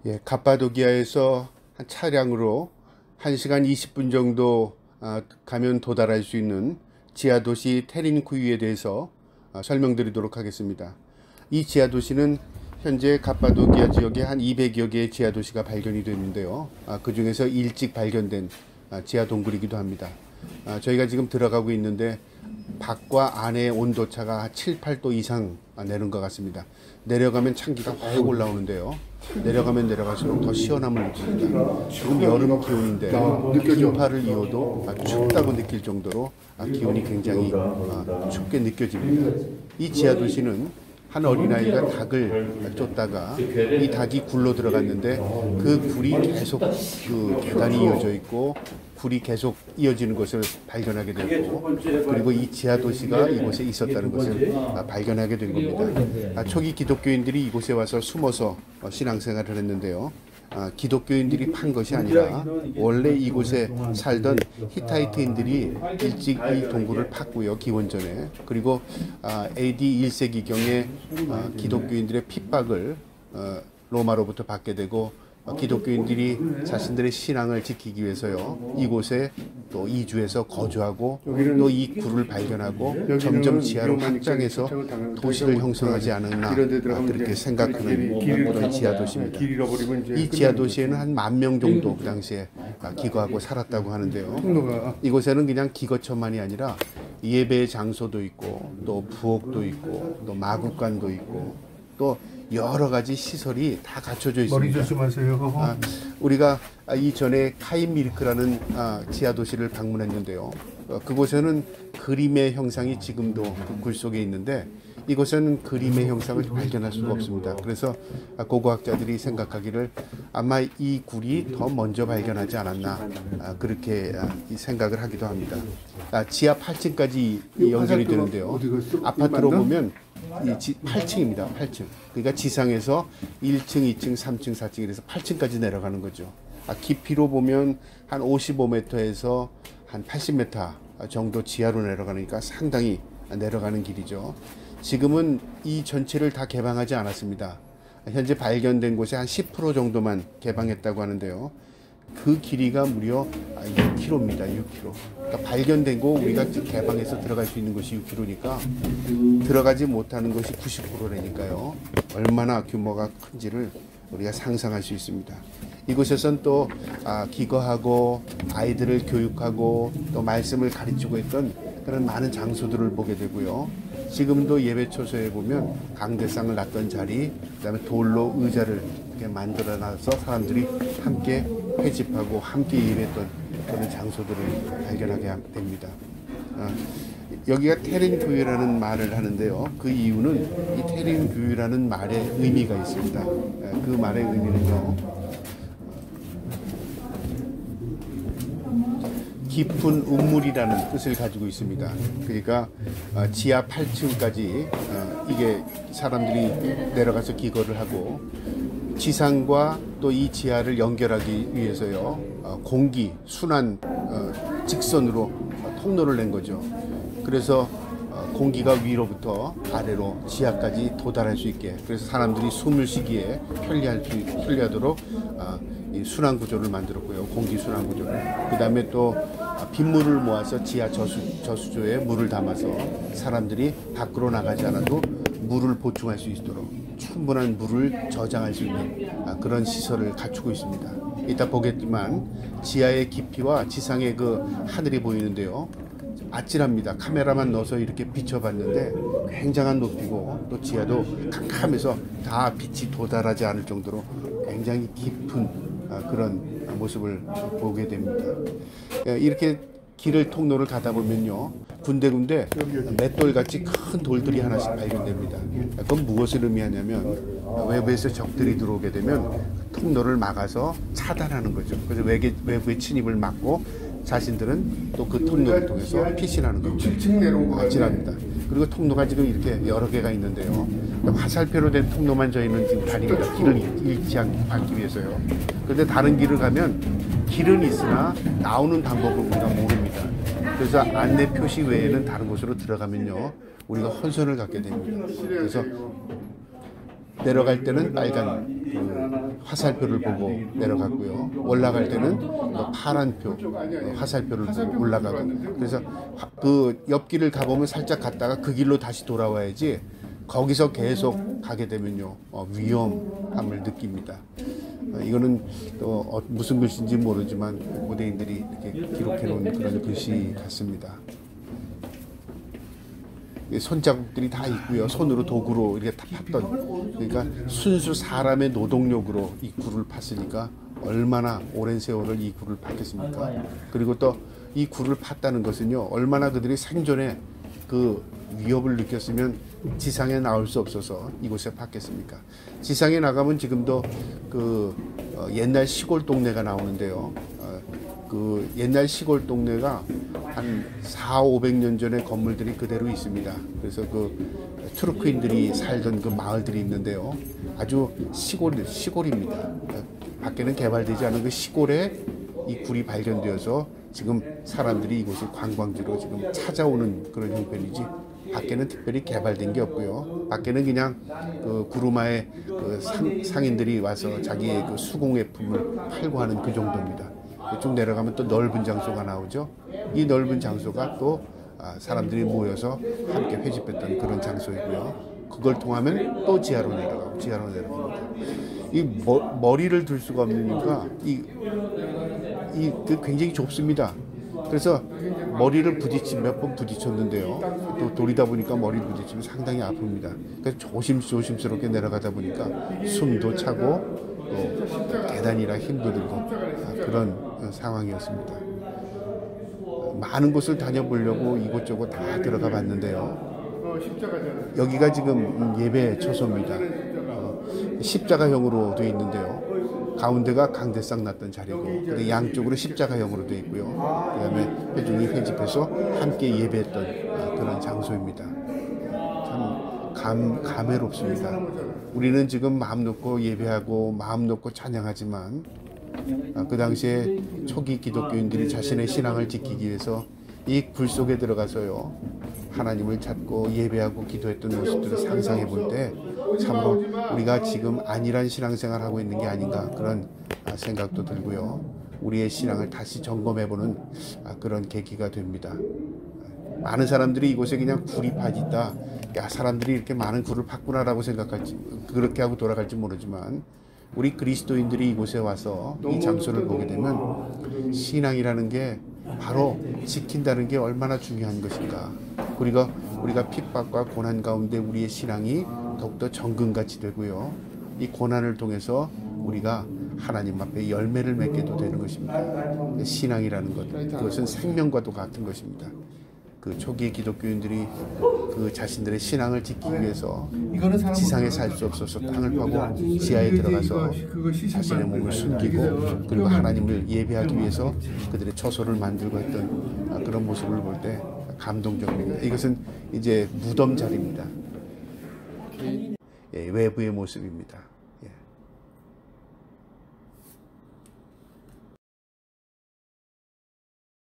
예, 갑바도기아에서 한 차량으로 1시간 20분 정도 가면 도달할 수 있는 지하도시 테린쿠유에 대해서 설명드리도록 하겠습니다. 이 지하도시는 현재 갑바도기아 지역에 한 200여 개의 지하도시가 발견이 됐는데요. 그 중에서 일찍 발견된 지하동굴이기도 합니다. 저희가 지금 들어가고 있는데 밖과 안의 온도차가 7, 8도 이상 내는 것 같습니다. 내려가면 찬기가 확 올라오는데요. 내려가면 내려갈수록 더 시원함을 느낍니다. 지금 여름 기온인데 긴팔을 입어도 춥다고 느낄 정도로 기온이 굉장히 춥게 느껴집니다. 이 지하도시는 한 어린아이가 닭을 쫓다가 이 닭이 굴로 들어갔는데 그 굴이 계속 그 계단이 이어져 있고 굴이 계속 이어지는 것을 발견하게 되고, 그리고 이 지하도시가 이곳에 있었다는 것을 발견하게 된 겁니다. 초기 기독교인들이 이곳에 와서 숨어서 신앙생활을 했는데요. 기독교인들이 판 것이 아니라 원래 이곳에 살던 히타이트인들이 일찍 이 동굴을 팠고요, 기원전에. 그리고 AD 1세기경에 기독교인들의 핍박을 로마로부터 받게 되고, 기독교인들이 자신들의 신앙을 지키기 위해서요, 이곳에 또 이주해서 거주하고 또 이 굴을 발견하고 점점 지하로 확장해서 도시를 형성하지 않았나, 그렇게 생각하는 그런 지하도시입니다. 이 지하도시에는 한 10,000명 정도 그 당시에 기거하고 살았다고 하는데요. 이곳에는 그냥 기거처만이 아니라 예배 장소도 있고 또 부엌도 있고 또 마구간도 있고 또 여러 가지 시설이 다 갖춰져 있습니다. 머리 조심하세요. 우리가 이전에 카임미르크라는 지하도시를 방문했는데요. 그곳에는 그림의 형상이 지금도 그 굴 속에 있는데 이곳에는 그림의 형상을 발견할 수가 없습니다. 그래서 고고학자들이 생각하기를 아마 이 굴이 더 먼저 발견하지 않았나, 그렇게 생각을 하기도 합니다. 지하 8층까지 연결이 되는데요. 아파트로 보면 8층입니다. 8층. 그러니까 지상에서 1층, 2층, 3층, 4층 이래서 8층까지 내려가는 거죠. 깊이로 보면 한 55m에서 한 80m 정도 지하로 내려가니까 상당히 내려가는 길이죠. 지금은 이 전체를 다 개방하지 않았습니다. 현재 발견된 곳에 한 10% 정도만 개방했다고 하는데요. 그 길이가 무려 6km입니다. 6km. 그러니까 발견된 거 우리가 개방해서 들어갈 수 있는 곳이 6km니까 들어가지 못하는 것이 90%라니까요. 얼마나 규모가 큰지를 우리가 상상할 수 있습니다. 이곳에선 또 기거하고 아이들을 교육하고 또 말씀을 가르치고 했던 그런 많은 장소들을 보게 되고요. 지금도 예배 초소에 보면 강대상을 놨던 자리, 그다음에 돌로 의자를 이렇게 만들어놔서 사람들이 함께 회집하고 함께 예배했던 그런 장소들을 발견하게 됩니다. 여기가 테린교회라는 말을 하는데요. 그 이유는 이 테린교회라는 말의 의미가 있습니다. 그 말의 의미는요, 깊은 우물이라는 뜻을 가지고 있습니다. 그러니까 지하 8층까지 이게 사람들이 내려가서 기거를 하고 지상과 또 이 지하를 연결하기 위해서요, 공기, 순환 직선으로 통로를 낸 거죠. 그래서 공기가 위로부터 아래로 지하까지 도달할 수 있게, 그래서 사람들이 숨을 쉬기에 편리하도록 이 순환 구조를 만들었고요. 공기 순환 구조를. 그 다음에 또 빗물을 모아서 지하 저수조에 물을 담아서 사람들이 밖으로 나가지 않아도 물을 보충할 수 있도록 충분한 물을 저장할 수 있는 그런 시설을 갖추고 있습니다. 이따 보겠지만 지하의 깊이와 지상의 그 하늘이 보이는데요. 아찔합니다. 카메라만 넣어서 이렇게 비춰봤는데 굉장한 높이고 또 지하도 캄캄해서 다 빛이 도달하지 않을 정도로 굉장히 깊은 그런 모습을 보게 됩니다. 이렇게 길을 통로를 가다 보면요, 군데군데 맷돌같이 큰 돌들이 하나씩 발견됩니다. 그건 무엇을 의미하냐면 외부에서 적들이 들어오게 되면 통로를 막아서 차단하는 거죠. 그래서 외부의 침입을 막고 자신들은 또 그 통로를 통해서 피신하는 겁니다. 아찔합니다. 그리고 통로가 지금 이렇게 여러 개가 있는데요. 화살표로 된 통로만 저희는 지금 다닙니다. 길을 잃지 않게 받기 위해서요. 그런데 다른 길을 가면 길은 있으나 나오는 방법을 우리가 모릅니다. 그래서 안내 표시 외에는 다른 곳으로 들어가면요, 우리가 혼선을 갖게 됩니다. 그래서 내려갈 때는 빨간 그 화살표를 보고 내려갔고요. 올라갈 때는 파란 표 화살표를 보고 올라가고. 그래서 그 옆길을 가보면 살짝 갔다가 그 길로 다시 돌아와야지 거기서 계속 가게 되면요 위험함을 느낍니다. 이거는 또 무슨 글씨인지 모르지만 고대인들이 이렇게 기록해 놓은 그런 글씨 같습니다. 손자국들이 다 있고요. 손으로 도구로 이렇게 다 팠던, 그러니까 순수 사람의 노동력으로 이 굴을 팠으니까 얼마나 오랜 세월을 이 굴을 팠겠습니까? 그리고 또 이 굴을 팠다는 것은요, 얼마나 그들이 생존에 그 위협을 느꼈으면 지상에 나올 수 없어서 이곳에 팠겠습니까? 지상에 나가면 지금도 그 옛날 시골 동네가 나오는데요. 그 옛날 시골 동네가 한 400~500년 전의 건물들이 그대로 있습니다. 그래서 그 투르크인들이 살던 그 마을들이 있는데요. 아주 시골입니다. 밖에는 개발되지 않은 그 시골에 이 굴이 발견되어서 지금 사람들이 이곳을 관광지로 지금 찾아오는 그런 형편이지, 밖에는 특별히 개발된 게 없고요. 밖에는 그냥 그 구루마의 그 상인들이 와서 자기의 그 수공예품을 팔고 하는 그 정도입니다. 쭉 내려가면 또 넓은 장소가 나오죠. 이 넓은 장소가 또 사람들이 모여서 함께 회집했던 그런 장소이고요. 그걸 통하면 또 지하로 내려갑니다. 이 머리를 들 수가 없으니까 그 굉장히 좁습니다. 그래서 머리를 몇 번 부딪혔는데요. 또 돌이다 보니까 머리를 부딪히면 상당히 아픕니다. 그래서 조심스럽게 내려가다 보니까 숨도 차고 또 계단이라 힘도 들고 그런 상황이었습니다. 많은 곳을 다녀보려고 이곳저곳 다 들어가 봤는데요. 여기가 지금 예배 처소입니다. 십자가형으로 되어 있는데요. 가운데가 강대상 났던 자리고, 근데 양쪽으로 십자가형으로 되어 있고요. 그다음에 회중이 회집해서 함께 예배했던 그런 장소입니다. 참 감회롭습니다. 우리는 지금 마음 놓고 예배하고 마음 놓고 찬양하지만 그 당시에 초기 기독교인들이 자신의 신앙을 지키기 위해서 이 굴 속에 들어가서요 하나님을 찾고 예배하고 기도했던 모습들을 상상해 볼 때 참으로 우리가 지금 안일한 신앙생활을 하고 있는 게 아닌가, 그런 생각도 들고요. 우리의 신앙을 다시 점검해보는 그런 계기가 됩니다. 많은 사람들이 이곳에 그냥 굴이 파있다, 야 사람들이 이렇게 많은 굴을 팠구나라고 생각할지, 그렇게 하고 돌아갈지 모르지만, 우리 그리스도인들이 이곳에 와서 이 장소를 보게 되면 신앙이라는 게 바로 지킨다는 게 얼마나 중요한 것인가, 우리가 핍박과 고난 가운데 우리의 신앙이 더욱더 정금같이 되고요, 이 고난을 통해서 우리가 하나님 앞에 열매를 맺게도 되는 것입니다. 신앙이라는 것, 그것은 생명과도 같은 것입니다. 그 초기의 기독교인들이 그 자신들의 신앙을 지키기 위해서 지상에 살 수 없어서 땅을 파고 지하에 들어가서 자신의 몸을 숨기고, 그리고 하나님을 예배하기 위해서 그들의 처소를 만들고 했던 그런 모습을 볼 때 감동적입니다. 이것은 이제 무덤 자리입니다. 외부의 모습입니다.